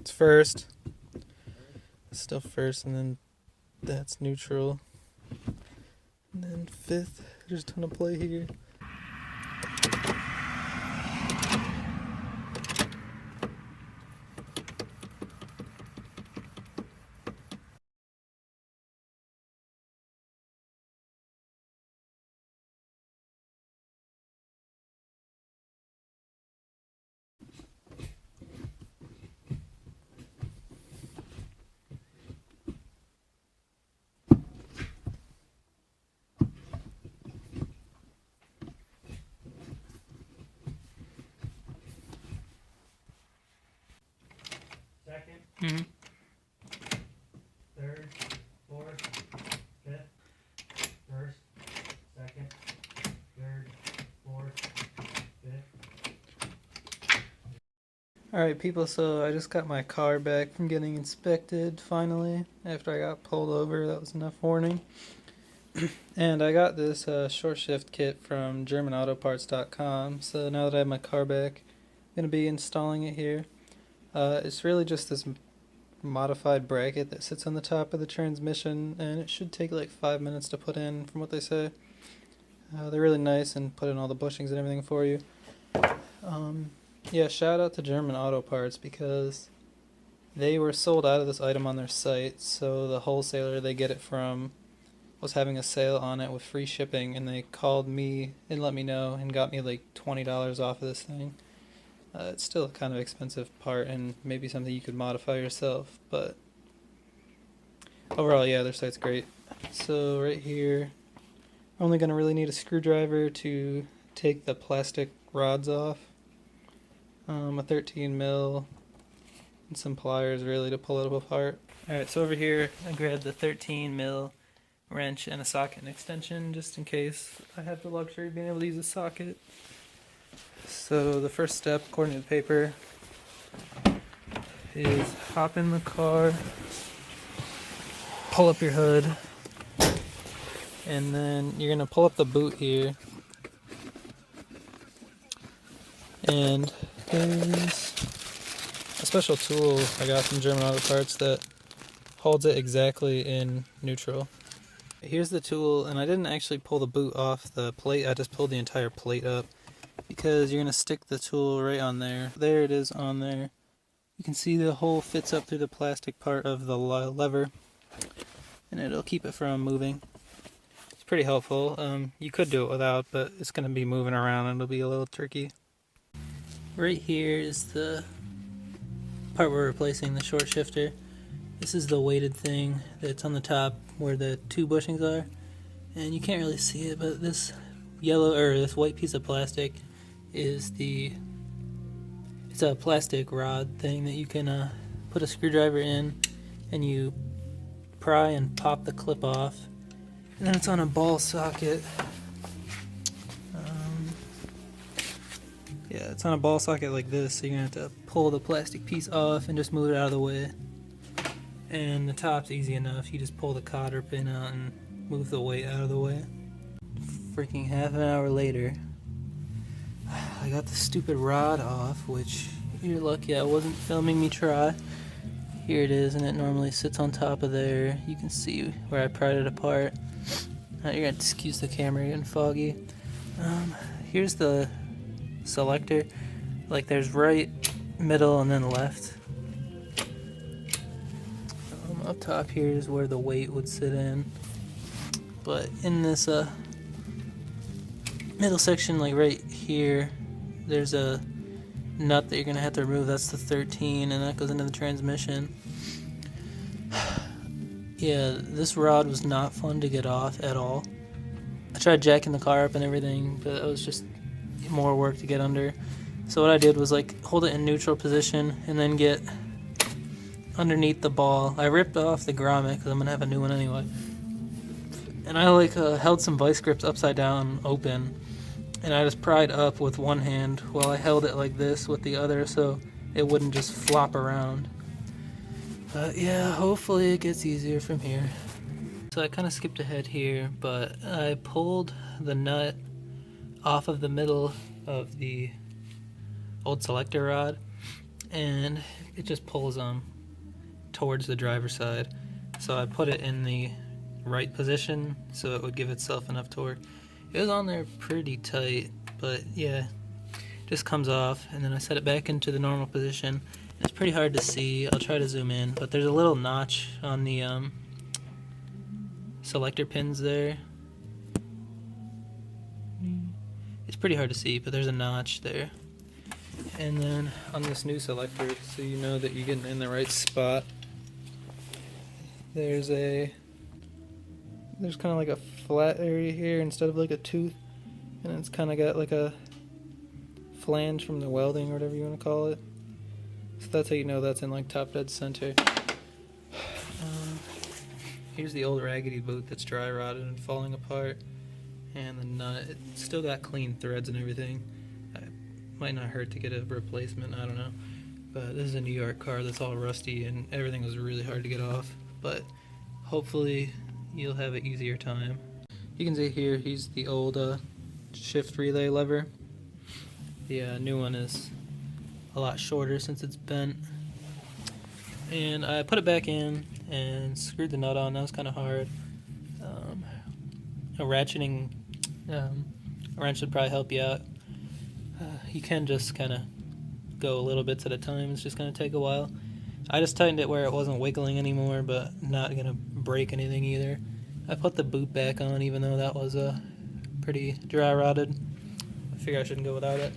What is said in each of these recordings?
It's first. It's still first, and then that's neutral. And then fifth, there's a ton of play here. Second, Mm-hmm. third, fourth, fifth, first, second, third, fourth, fifth. Alright people, so I just got my car back from getting inspected finally after I got pulled over. That was enough warning. And I got this short shift kit from GermanAutoParts.com. So now that I have my car back, I'm going to be installing it here. It's really just this modified bracket that sits on the top of the transmission, and it should take like 5 minutes to put in from what they say. They're really nice and put in all the bushings and everything for you. Yeah, shout out to German Auto Parts because they were sold out of this item on their site, so the wholesaler they get it from was having a sale on it with free shipping, and they called me and let me know and got me like $20 off of this thing. It's still a kind of expensive part and maybe something you could modify yourself, but overall, yeah, their site's great. So right here, I'm only going to really need a screwdriver to take the plastic rods off, a 13 mil, and some pliers really to pull it apart. Alright, so over here I grabbed the 13 mil wrench and a socket and extension just in case I have the luxury of being able to use a socket. So the first step, according to the paper, is hop in the car, pull up your hood, and then you're going to pull up the boot here. And there's a special tool I got from German Auto Parts that holds it exactly in neutral. Here's the tool, and I didn't actually pull the boot off the plate, I just pulled the entire plate up because you're going to stick the tool right on there. There it is on there. You can see the hole fits up through the plastic part of the lever, and it'll keep it from moving. It's pretty helpful. You could do it without, but it's going to be moving around and it'll be a little tricky. Right here is the part we're replacing the short shifter. This is the weighted thing that's on the top where the two bushings are, and you can't really see it, but this this white piece of plastic is it's a plastic rod thing that you can put a screwdriver in, and you pry and pop the clip off, and then it's on a ball socket. Yeah, it's on a ball socket like this, so you're gonna have to pull the plastic piece off and just move it out of the way. And the top's easy enough, you just pull the cotter pin out and move the weight out of the way. Freaking half an hour later, I got the stupid rod off, which you're lucky I wasn't filming me try. Here it is, and it normally sits on top of there. You can see where I pried it apart. You're gonna excuse the camera getting foggy. Here's the selector. Like there's right, middle, and then left. Up top here is where the weight would sit in. But in this middle section, like right here, there's a nut that you're gonna have to remove. That's the 13, and that goes into the transmission. Yeah, this rod was not fun to get off at all. I tried jacking the car up and everything, but it was just more work to get under. So what I did was like hold it in neutral position and then get underneath the ball. I ripped off the grommet because I'm gonna have a new one anyway. And I like held some vice grips upside down open, and I just pried up with one hand while I held it like this with the other so it wouldn't just flop around. But yeah, hopefully it gets easier from here. So I kind of skipped ahead here, but I pulled the nut off of the middle of the old selector rod, and it just pulls towards the driver's side. So I put it in the right position so it would give itself enough torque. It was on there pretty tight, but yeah, just comes off, and then I set it back into the normal position. It's pretty hard to see. I'll try to zoom in, but there's a little notch on the selector pins there. It's pretty hard to see, but there's a notch there. And then on this new selector, so you know that you're getting in the right spot, there's kind of like a flat area here instead of like a tooth, and it's kind of got like a flange from the welding or whatever you want to call it. So that's how you know that's in like top dead center. Here's the old raggedy boot that's dry rotted and falling apart, and the nut, it's still got clean threads and everything. It might not hurt to get a replacement, I don't know. But this is a New York car that's all rusty and everything was really hard to get off. But hopefully you'll have an easier time. You can see here, here's the old shift relay lever. The new one is a lot shorter since it's bent. And I put it back in and screwed the nut on. That was kind of hard. A ratcheting wrench would probably help you out. You can just kind of go little bits at a time. It's just going to take a while. I just tightened it where it wasn't wiggling anymore, but not going to break anything either. I put the boot back on even though that was pretty dry rotted. I figure I shouldn't go without it.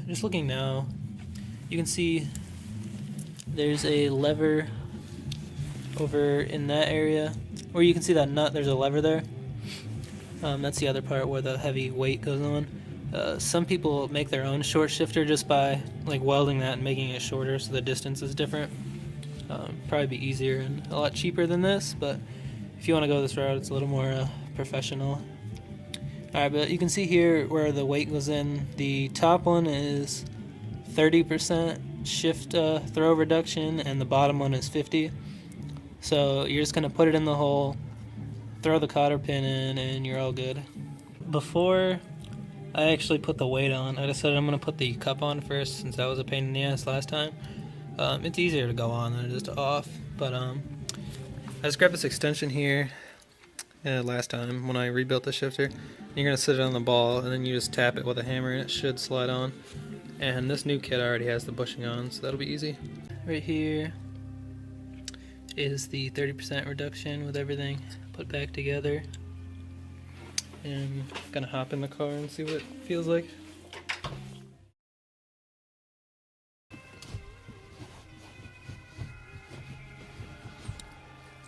Just looking now, you can see there's a lever over in that area where you can see that nut. There's a lever there. That's the other part where the heavy weight goes on. Some people make their own short shifter just by like welding that and making it shorter so the distance is different. Probably be easier and a lot cheaper than this, but if you want to go this route, it's a little more professional. Alright, but you can see here where the weight goes in. The top one is 30% shift throw reduction, and the bottom one is 50%. So you're just going to put it in the hole, throw the cotter pin in, and you're all good. Before I actually put the weight on, I decided I'm going to put the cup on first since that was a pain in the ass last time. It's easier to go on than it is to off, but I just grabbed this extension here last time when I rebuilt the shifter. You're going to sit it on the ball and then you just tap it with a hammer and it should slide on. And this new kit already has the bushing on, so that'll be easy. Right here is the 30% reduction with everything put back together. And I'm gonna hop in the car and see what it feels like.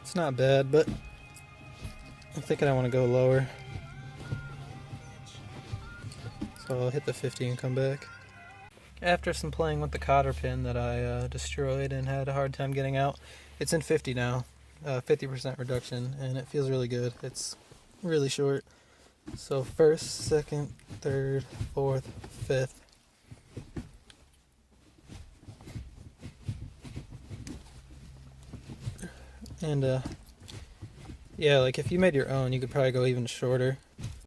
It's not bad, but I'm thinking I want to go lower. So I'll hit the 50 and come back. After some playing with the cotter pin that I destroyed and had a hard time getting out, it's in 50 now, 50% reduction, and it feels really good. It's really short. So first, second, third, fourth, fifth. And yeah, like if you made your own, you could probably go even shorter.